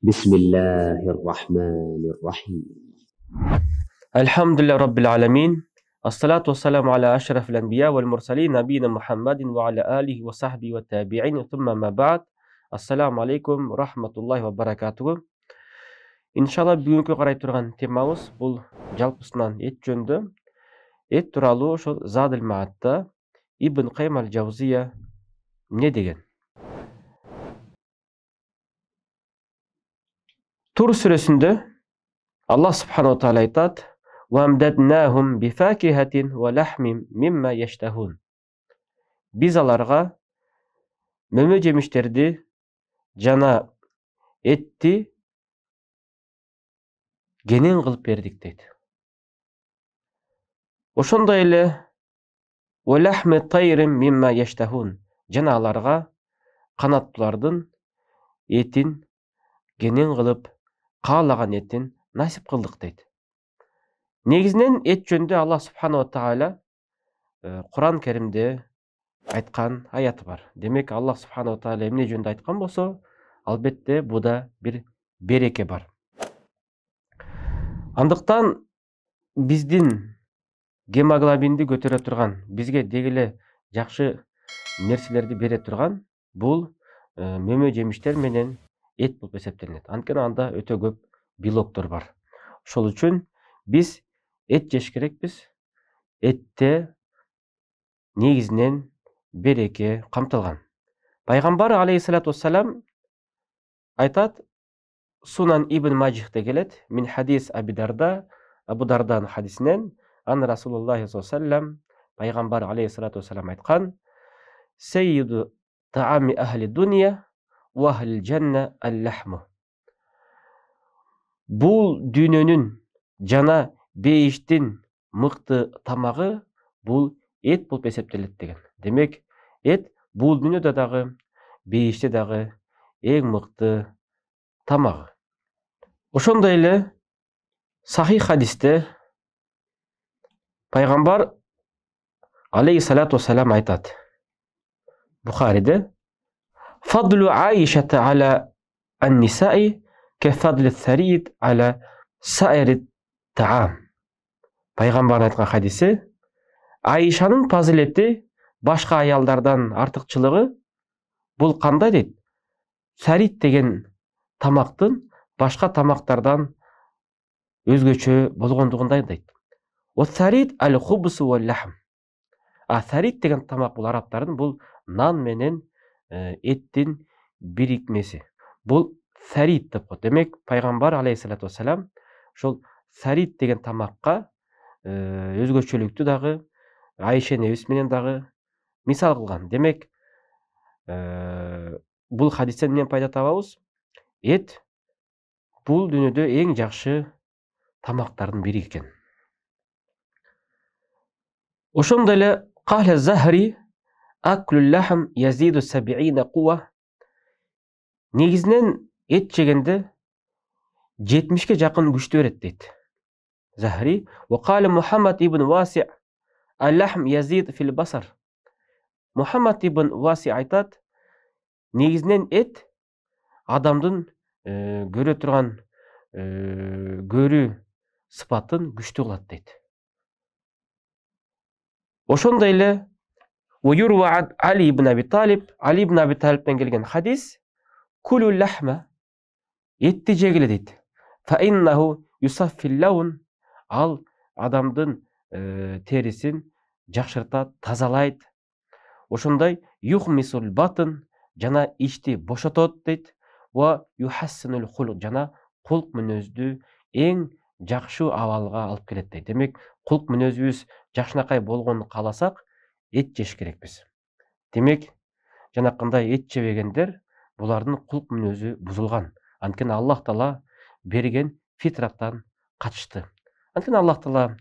بسم الله الرحمن الرحيم. الحمد لله رب العالمين. الصلاة والسلام على أشرف الأنبياء والمرسلين نبينا محمد وعلى آله وصحبه والتابعين ثم ما بعد. Assalamu алейкум рахматуллахи ва баракатугу. Иншалла бүгүнкү карай турган темабыз бул жалпысынан эт жөнүндө. Эт тууралуу ошол Задыл Маатта Ибн Кайым аль-Жавзия эмне деген? Тур сүрөсүндө Аллах субханаху тааля айтат: وَأَمْدَدْنَاهُمْ بِفَاكِهَةٍ وَلَحْمٍ مِمَّا يَشْتَهُونَ. Biz аларга мөмө жемиштерди жана этти кенен кылып бердик дейт. Ошондой эле وَلَحْمِ طَيْرٍ مِمَّا يَشْتَهُونَ. Жана аларга канаттуулардын этин кенен кылып, каалаган этин насип кылдык дейт. Негизинен эт жөнүндө Аллах субханаху тааля Кур'ан Керимде айткан аяты бар. Демек Аллах субханаху тааля эмне жөнүндө айткан болсо, албетте буда бир береке бар. Андыктан биздин гемоглобинди көтөрө турган, бизге дегеле жакшы нерселерди бере турган бул мөмө жемиштер менен эт болуп эсептелинет. Анткени анда өтө көп белоктор бар. Ошол үчүн биз эт жеш керекпиз. Этте негизинен береке камтылган. Пайгамбар алейхиссалату вассалам айтат, Сунан Ибн Маджихте келет, мин хадис Абу Дардан хадисинен, ан Расулуллахи саллаллаху алейхи вассалам, пайгамбар алейхиссалату вассалам айткан: Сеййиду таами ахли дуния ва ахли жанна ал-лахму. Бул дүйнөнүн жана бейиштин мыкты тамагы бул эт болуп эсептелет деген. Демек, эт бул дүйнөдө дагы, бейиште дагы эң мыкты тамагы. Ошондой эле сахих хадисте пайгамбар алейхиссалату вассалам айтат, Бухариде: Фадлу Аишата аля ан-нисаи кефадли сарид аля саири таам. Пайгамбар айткан хадиси: Аишанын фазилети башка аялдардан артыкчылыгы бул кандай дейт? Сарид деген тамактын башка тамактардан өзгөчө болгондугундай дейт. Сарид аль-хубсу вал-лахм. Сарид деген тамак бул арабтардын бул нан менен эттин бирикмеси. Бул сарид деп коет. Демек, пайгамбар алейхиссалату вассалам ошол сарид деген тамакка өзгөчөлүктү дагы Айша небис менен дагы мисал кылган. Демек, бул хадистен эмне пайда табабыз? Эт бул дүйнөдө эң жакшы тамактардын бири экен. Ошондой эле Кахля Захри аклул лахм язиду 70 кува. Негизинен эт жегенде 70ке жакын күчтү берет дейт Захри. Ва кала Мухаммад ибн Васи ал-лахм язид фил басар. Мухаммад ибн Васи айтат, негизинен эт адамдын көрө турган көрүү сыпатын күчтүү кылат дейт. Ошондой эле Уюрва Али ибн Аби Талибтен келген хадис: Кулу лахма, этти жегиле дейт. Фа иннаху юсаффил лаун, ал адамдын терисин жакшыртат, тазалайт. Ошондой юхмисул батын, жана ичти бошотот дейт. Ва юхассинул хулук, жана кулк мүнөздү эң жакшы абалга алып келет дейт. Демек, кулк мүнөзүбүз жакшынакай болгонун кааласак, эт жеш керекпиз. Демек, жанакындай эт жебегендер булардын кулк мүнөзү бузулган. Анткени Аллах Таала берген фитраттан качышты. Анткени Аллах Таала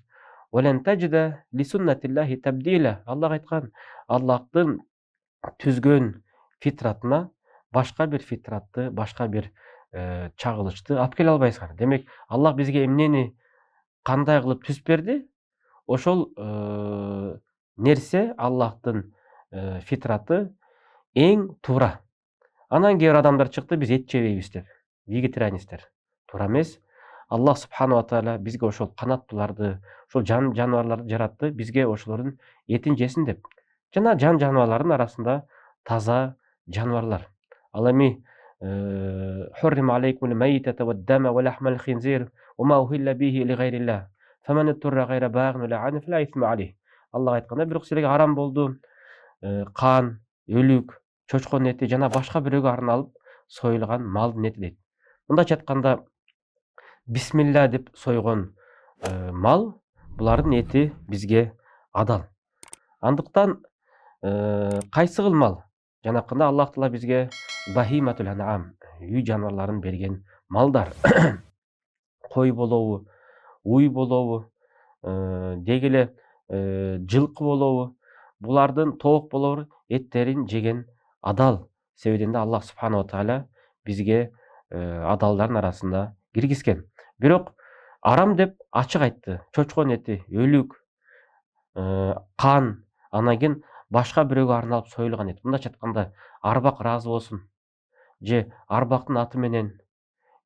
«Вален таджида ли суннатиллахи табдила». Аллах айткан, Аллахтын түзгөн фитратына башка бир фитратты, башка бир чагылышты алып келе албайсыңар. Демек, Аллах бизге эмнени кандай кылып түзүп берди? Ошол нерсе, Аллахтын фитраты эң туура. Анан кээ бир адамдар чыкты, биз эт жебейбиз деп. вегетарианецтер. Туура эмес. Аллах субхана ва тааля бизге ошол канаттууларды, ошол жаныбарларды жаратты, бизге ошолордун этин жесин деп. Жана жаныбарлардын арасында таза жаныбарлар. Ал эми حرم عليكم الميتة والدم ولحم الخنزير وما أهل به لغير الله فمن اضطر غير باغ ولا عاد فلا إثم عليه. Аллах айтканда, бирок силерге арам болду кан, өлүк, чочконун эти жана башка бирөөгө арналып союлган малдын эти дейт. Мындайча айтканда, бисмилла деп сойгон мал, булардын эти бизге адал. Андыктан кайсы кыл мал? Жанакында Аллах Таала бизге бахиматул ан'ам, үй жаныбарларын берген малдар. Кой болобу, уй болобу, дегеле жылкы болобу, булардын тоок болобу эттерин жеген адал. Себебинде Аллах субхана ва тааля бизге адалдардын арасында киргизген. Бирок арам деп ачык айтты. Чочкон эти, өлүк, кан, анан кийин башка бирөөгө арналып союлган эт. Мындайча айтканда, арбак ыраазы болсун, же арбактын аты менен,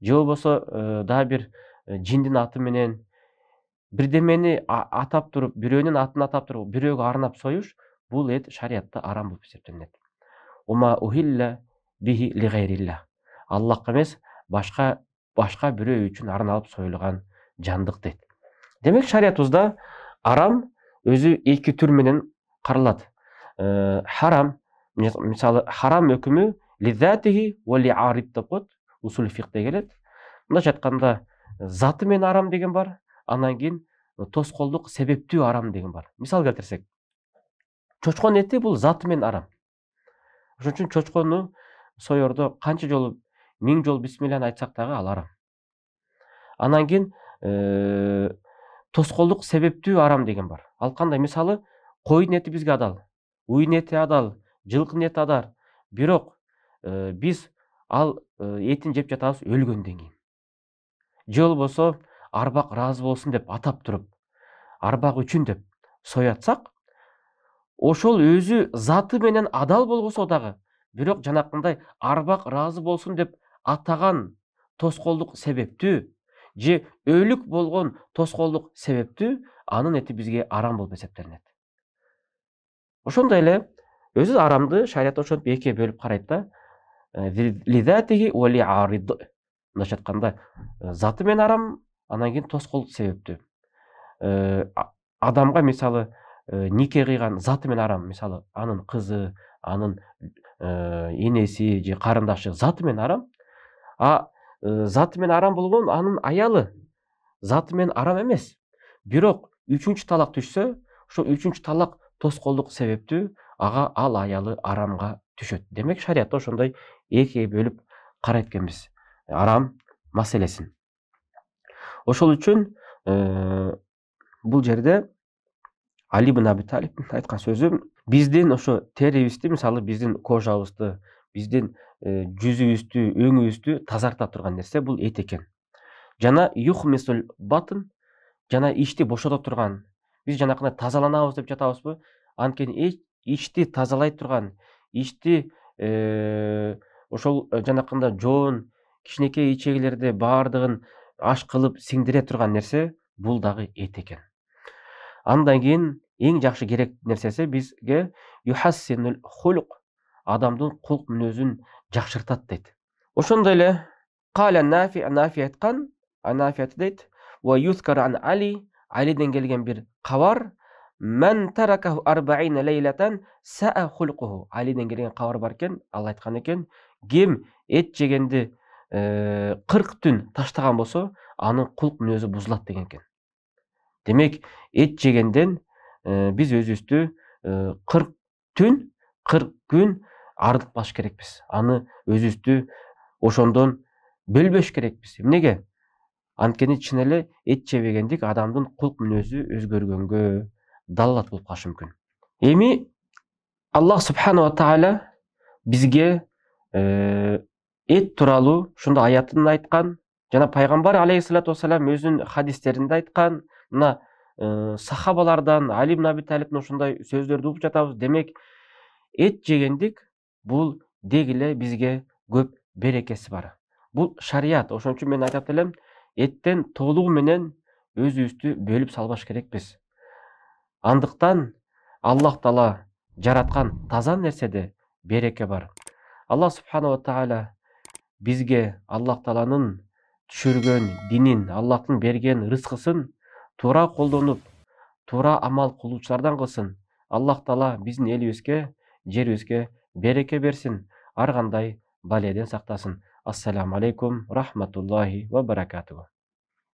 же болбосо дагы бир жиндин аты менен бирдемени атап туруп, бирөөнүн атын атап туруп, бирөөгө арнап союш, бул эт шариятта арам болуп эсептелинет. Ума ухилла бихи лигайрилла. Аллахка эмес, башка бирөө үчүн арналып союлган жандык дейт. Демек шариятыбызда арам өзү эки түр менен каралат. Харам, мисалы харам өкүмү лизатихи ва лиарид деп коет, усул фикте келет. Мындайча айтканда, заты менен арам деген бар, анан кийин тоскоолдук себептүү арам деген бар. Мисал келтирсек, чочкон эти бул заты менен арам. Ошон үчүн чочкону соердо канча жолу 1000 жолу бисмилланы айтсак дагы ал арам. Анан кийин тоскоолдук себептүү арам деген бар. Ал кандай? Мисалы, койдун эти бизге адал, уйдун эти адал, жылкынын эти адал. Бирок биз ал этин жеп жатабыз өлгөндөн кийин. Же болбосо арбак ыраазы болсун деп атап туруп, арбак үчүн деп соятсак, ошол өзү заты менен адал болгосо дагы, бирок жанакындай арбак ыраазы болсун деп атаган тоскоолдук себептүү, же өлүк болгон тоскоолдук себептүү, анын эти бизге арам болуп эсептелинет. Ошондой эле өзү арамды шарият ошентип экиге бөлүп карайт да. Лизатихи ва лиарид. Мындайча айтканда, заты менен арам, анан кийин тоскоолдук себептүү. Адамга мисалы нике кыйган заты менен арам, мисалы анын кызы, анын энеси же карындашы заты менен арам. Заты менен арам болгон анын аялы заты менен арам эмес. Бирок 3-чү талак түшсө, ошо 3-чү талак тоскоолдук себептүү, ага ал аялы арамга түшөт. Демек шариятта ошондой экиге бөлүп карайт экенбиз арам маселесин. Ошол үчүн бул жерде Али ибн Аби Талиб айткан сөзү, биздин ошо терибизди, мисалы биздин кожабызды, биздин жүзүбүздү, өңүбүздү тазарта турган нерсе бул эт экен. Жана юхмисул батын, жана ичти бошото турган. Биз жанакындай тазаланабыз деп жатабызбы? Анткени ичти тазалай турган, ичти ошол жанакында жоон, кичинекей ичегилерди баардыгын аш кылып сиңдире турган нерсе бул дагы эт экен. Андан кийин эң жакшы керек нерсеси бизге юхассинул хулук, адамдын кулк мүнөзүн жакшыртат дейт. Ошондой эле каля Нафи айткан, Нафи дейт: "Ва юзкар ан Алиден келген бир кабар, мен таракаху 40 лейлатан саа хулкуху." Алиден келген кабар бар экен, ал айткан экен, ким эт жегенди 40 түн таштаган болсо, анын кулк мүнөзү бузулат деген экен. Демек, эт жегенден биз өзүбүздү 40 түн, 40 күн арылтпаш керекпиз. Аны өзүбүздү ошондон бөлбөш керекпиз. Эмнеге? Анткени чын эле эт жебегендик адамдын кулк мүнөзү өзгөргөнгө далалат болуп калышы мүмкүн. Эми Аллах субхана ва тааля бизге эт тууралуу ушундай аятын айткан, жана пайгамбар алейхиссалату вассалам өзүнүн хадистеринде айткан. Мына сахабалардан Али ибн Аби Талибтин ушундай сөздөрдү угуп жатабыз. Демек, эт жегендик бул дегиле бизге көп берекеси бар. Бул шарият. Ошон үчүн мен айтат элем, эттен толугу менен өзүбүздү бөлүп салбаш керекпиз. Андыктан Аллах Таала жараткан таза нерседе береке бар. Аллах субханала тааля бизге Аллах Тааланын түшүргөн динин, Аллахтын берген рызкысын туура колдонуп, туура амал кылуучулардан кылсын. Аллах Таала биздин элибизге, жерибизге береке берсин, ар кандай баледен сактасын. Ассаламу алейкум рахматуллахи ва баракатуху.